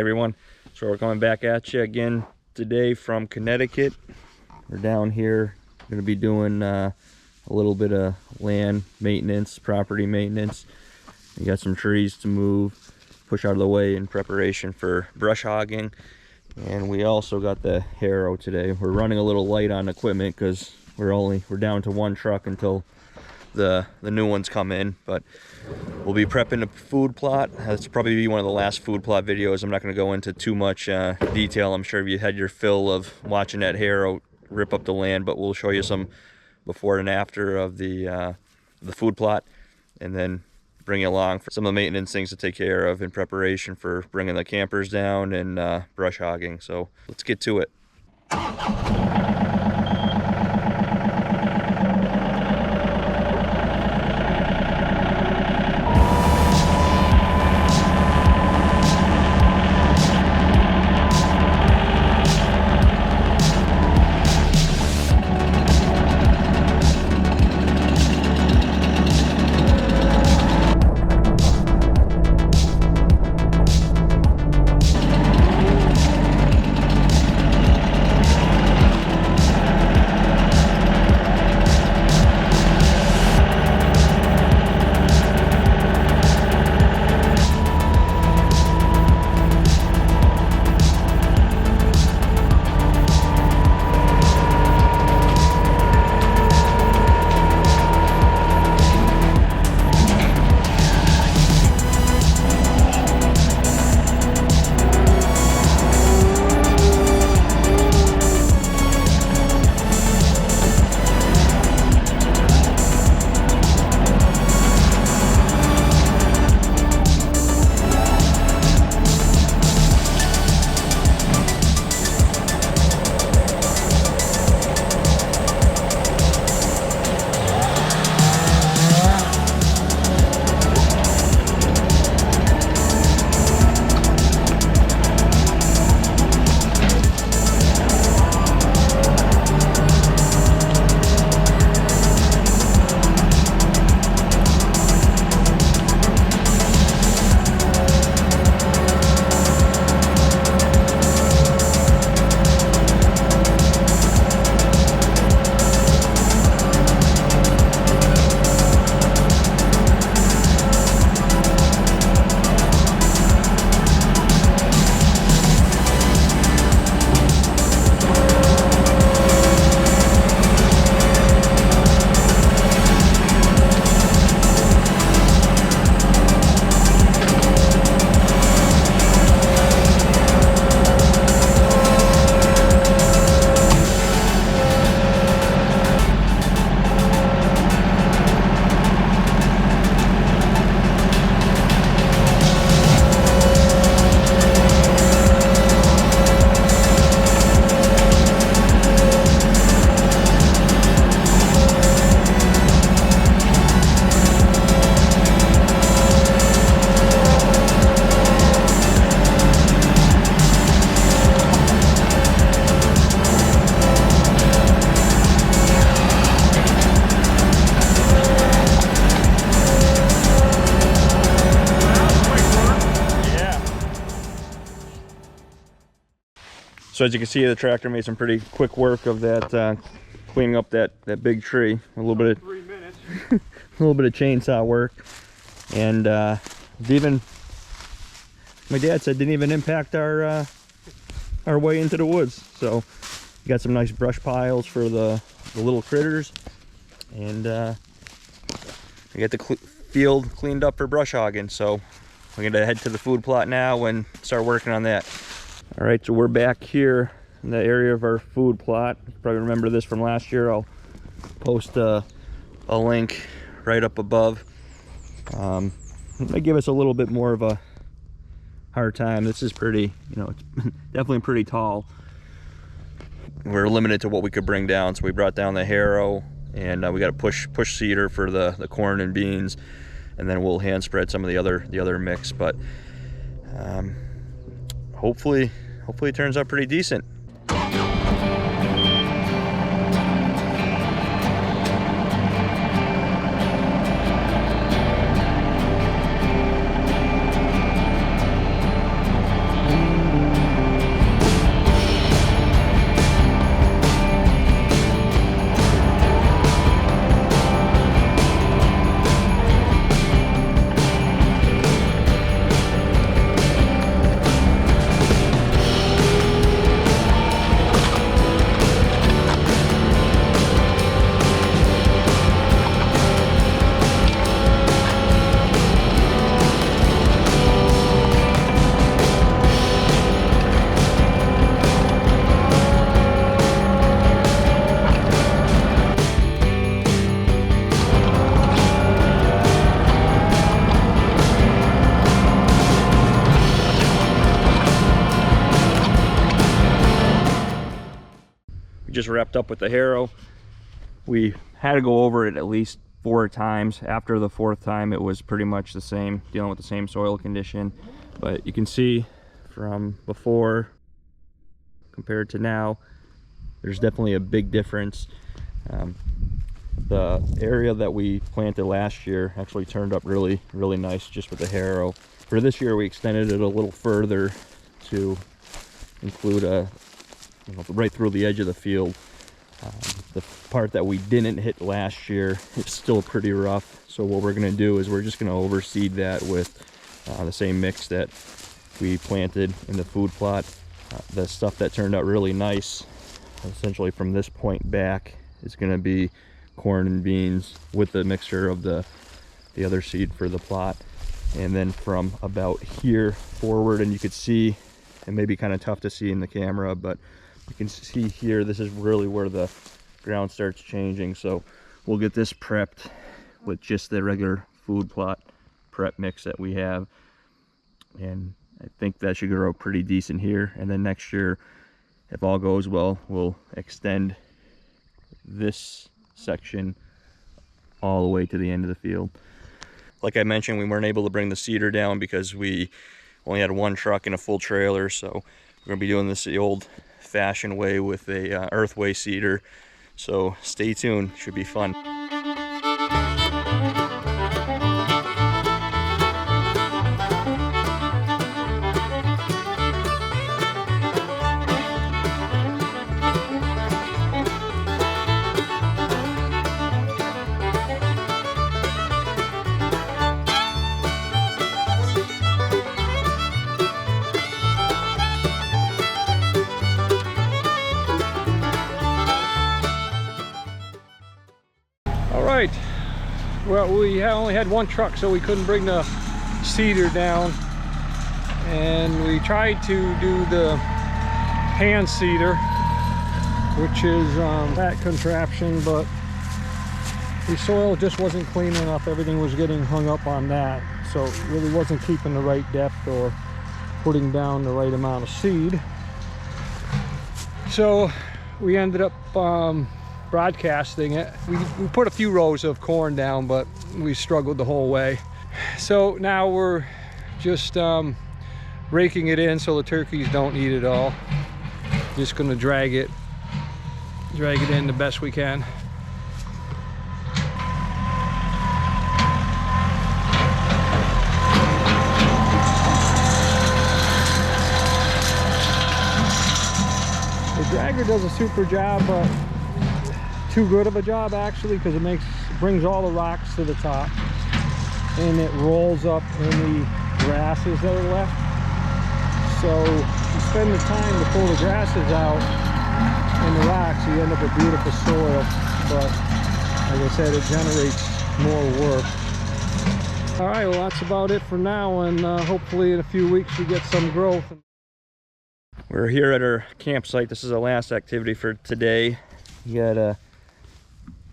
everyone. So we're coming back at you again today from Connecticut. We're down here, going to be doing a little bit of land maintenance, property maintenance. We got some trees to move, push out of the way in preparation for brush hogging. And we also got the Harrow today. We're running a little light on equipment because we're down to one truck until the new ones come in, but we'll be prepping a food plot. That's probably be one of the last food plot videos. I'm not going to go into too much detail. I'm sure you had your fill of watching that Harrow rip up the land, but we'll show you some before and after of the food plot, and then bring you along for some of the maintenance things to take care of in preparation for bringing the campers down and brush hogging. So let's get to it. So as you can see, the tractor made some pretty quick work of that, cleaning up that big tree. A little bit of 3 minutes. A little bit of chainsaw work, and even my dad said didn't even impact our way into the woods. So we got some nice brush piles for the little critters, and we got the field cleaned up for brush hogging. So we're gonna head to the food plot now and start working on that. All right, so we're back here in the area of our food plot. You probably remember this from last year. I'll post a link right up above. It may give us a little bit more of a hard time. This is pretty, it's definitely pretty tall. We're limited to what we could bring down, so we brought down the Harrow, and we got a push seeder for the corn and beans, and then we'll hand spread some of the other mix. But hopefully it turns out pretty decent. just wrapped up with the Harrow. We had to go over it at least 4 times. After the 4th time, it was pretty much the same, dealing with the same soil condition. But you can see from before compared to now, there's definitely a big difference. The area that we planted last year actually turned up really nice just with the Harrow. For this year, we extended it a little further to include right through the edge of the field. The part that we didn't hit last year is still pretty rough, so what we're going to do is we're just going to overseed that with the same mix that we planted in the food plot. The stuff that turned out really nice, essentially from this point back, is going to be corn and beans with the mixture of the other seed for the plot. And then from about here forward, and you could see, it may be kind of tough to see in the camera, but you can see here, this is really where the ground starts changing. So we'll get this prepped with just the regular food plot prep mix that we have, and I think that should grow pretty decent here. And then next year, if all goes well, we'll extend this section all the way to the end of the field. Like I mentioned, we weren't able to bring the seeder down because we only had 1 truck and a full trailer, so we're going to be doing this the old-fashioned way with a earthway seeder. So stay tuned, should be fun. Right, well, we only had 1 truck, so we couldn't bring the seeder down, and we tried to do the hand seeder, which is that contraption, but the soil just wasn't clean enough. Everything was getting hung up on that, so it really wasn't keeping the right depth or putting down the right amount of seed. So we ended up broadcasting it. We put a few rows of corn down, but we struggled the whole way. So now we're just raking it in so the turkeys don't eat it all. Just gonna drag it in the best we can. The dragger does a super job, but too good of a job actually, because it brings all the rocks to the top, and it rolls up any grasses that are left. So you spend the time to pull the grasses out and the rocks, you end up with beautiful soil, but like I said, it generates more work. All right, well, that's about it for now, and hopefully in a few weeks we get some growth. We're here at our campsite. This is our last activity for today. You got a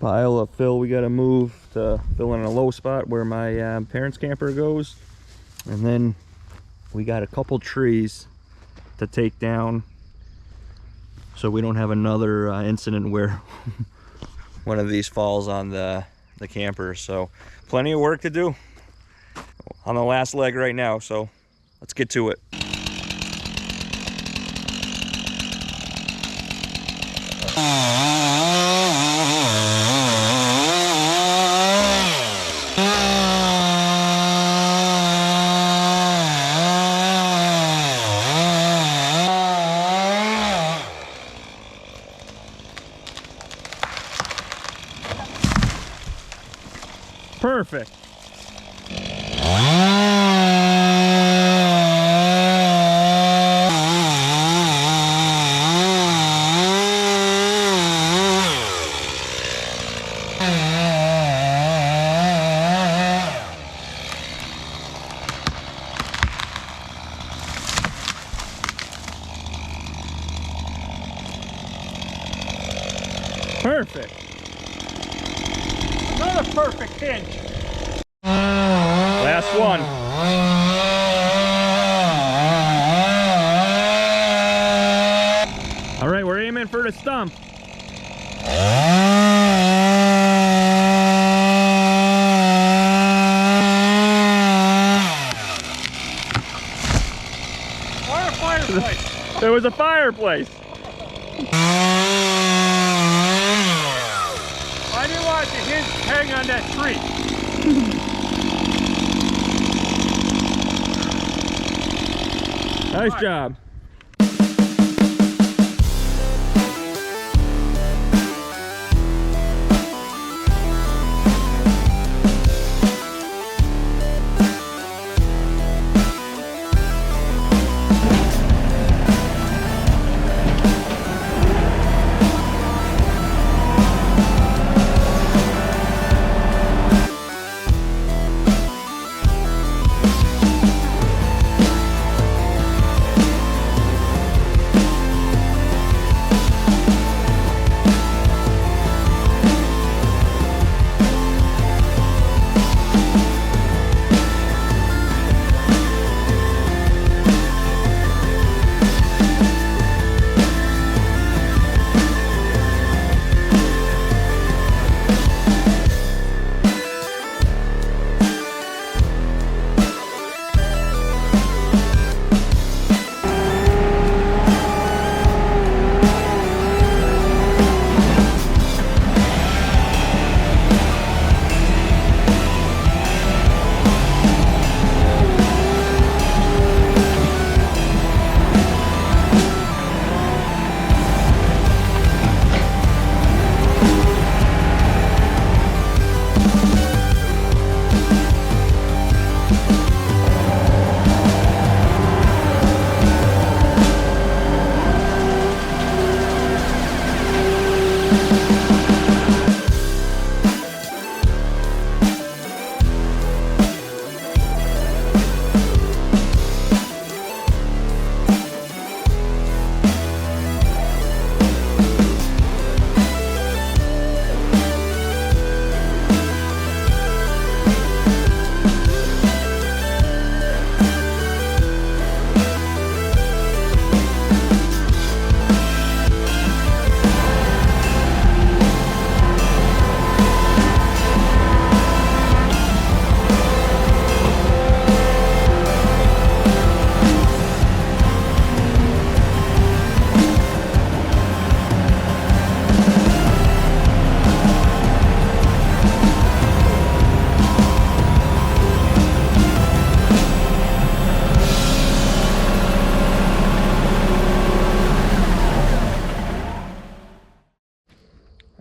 pile of fill we got to move to fill in a low spot where my parents' camper goes, and then we got a couple trees to take down so we don't have another incident where one of these falls on the camper. So plenty of work to do on the last leg right now, so let's get to it. Perfect. Perfect. Another perfect hinge. Last one. All right, we're aiming for the stump. Fireplace. There was a fireplace. I didn't want the hinge hang on that tree. Nice job.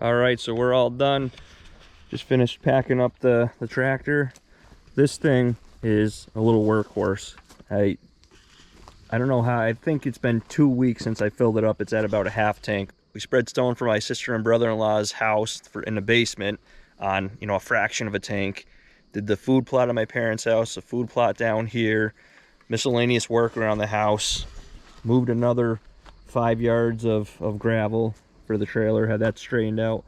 All right, so we're all done. Just finished packing up the tractor. This thing is a little workhorse. I don't know how, I think it's been 2 weeks since I filled it up. It's at about a half tank. We spread stone for my sister and brother-in-law's house in the basement on, you know, a fraction of a tank. Did the food plot at my parents' house, the food plot down here, miscellaneous work around the house. Moved another 5 yards of gravel for the trailer, had that straightened out.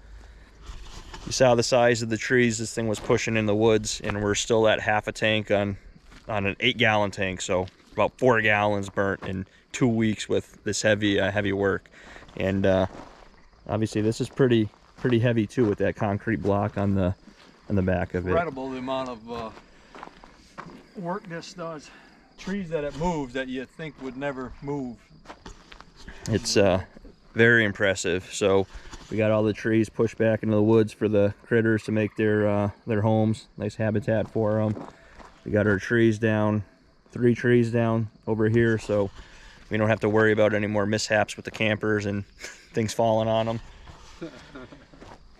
You saw the size of the trees this thing was pushing in the woods, and we're still at half a tank on an 8-gallon tank, so about 4 gallons burnt in 2 weeks with this heavy work. And obviously this is pretty heavy too, with that concrete block on the back of it. Incredible the amount of work this does. Trees that it moves that you think would never move. It's very impressive. So we got all the trees pushed back into the woods for the critters to make their homes, nice habitat for them. We got our trees down, 3 trees down over here, so we don't have to worry about any more mishaps with the campers and things falling on them.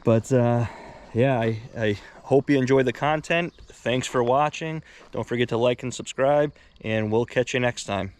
But yeah, I hope you enjoyed the content. Thanks for watching. Don't forget to like and subscribe, and we'll catch you next time.